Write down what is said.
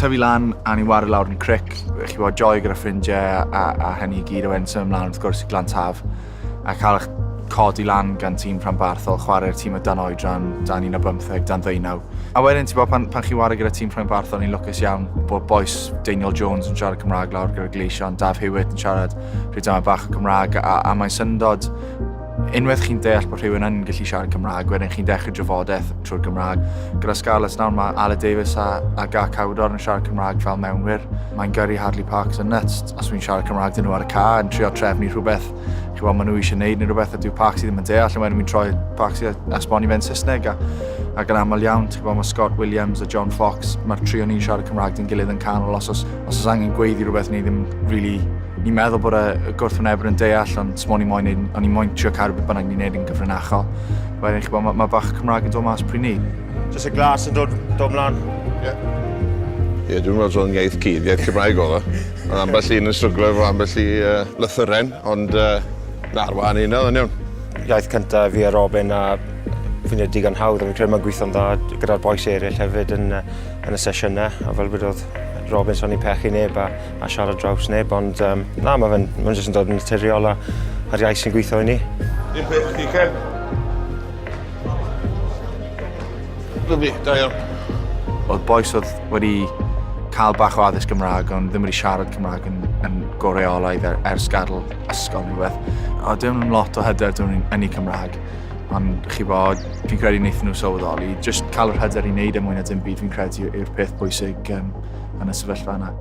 tyfu lan a ni'n wario lawr yn cric. Chi bod joy gyda ffrindiau a hynny i gyd o symud ymlaen wrth gwrs i Glan Taf. A cael eich codi lan gan tîm Rhanbarthol, chwarae'r tîm o dan oedran, dan 19, dan 19. A wedyn, ti'n bod, pan chi'n wario gyda tîm Rhanbarthol, ni'n lwcus iawn bod boes Daniel Jones yn siarad Cymraeg lawr gyda'r gleision, Daf Hewitt yn siarad rhywbeth bach o Cymraeg, a mae'n syndod unwaith chi'n deall bod rhywun yn gallu siarad Cymraeg, wedyn chi'n dechrau drafodaeth trwy'r Gymraeg. Gyda Scarlett nawr mae Ale Davies a Gac Cawdor yn siarad Cymraeg fel mewnwyr. Mae'n gyrru Harley Parks yn nuts os fi'n siarad Cymraeg dyn nhw ar y ca yn trio trefnu rhywbeth. Chwa maen nhw eisiau gwneud neu rhywbeth a dyw Parksy ddim yn deall, a wedyn mi'n troi Parksy a esbonio fe'n Saesneg a gan aml iawn, mae Scott Williams a John Fox, mae'r trio ni'n siarad Cymraeg dyn gilydd yn canol os oes angen gweiddi rhywbeth ni ddim really. Ni'n meddwl bod y gwrthwynebr yn deall, ond o'n i'n moyn trio cadw beth bynnag ni'n neud yn gyfrinachol. Wedyn mae bach Cymraeg yn dod mas pryd ni. Jyst y glas yn dod mlaen. Ie, dwi'n meddwl dro'n iaith cyd, iaith Cymraeg oedd o. Ond ambell un yn stryglo efo ambell i lythyren, ond na'r wahan un oedd yn iawn. Iaith cyntaf fi a Robin a fi'n digon hawdd, a fi'n credu mae'n gweithio'n dda gyda'r boes eraill hefyd yn y sesiynau, a fel bod oedd Robin son i pechu neb a siarad draws neb, ond na, mae'n jyst yn dod yn naturiol a'r iaith sy'n gweithio i ni. Un peth chi, Ken? Lyfli, da iawn. Oedd boes oedd wedi cael bach o addysg Gymraeg, ond ddim wedi siarad Cymraeg yn goreolaidd ers gadael ysgol neu beth. Oedd dim lot o hyder yn ei Cymraeg, ond chi bod, fi'n credu wnaethon nhw sylweddoli. Jyst cael yr hyder i wneud mwyn a dim byd fi'n credu yw'r peth bwysig yn y sefyllfa yna.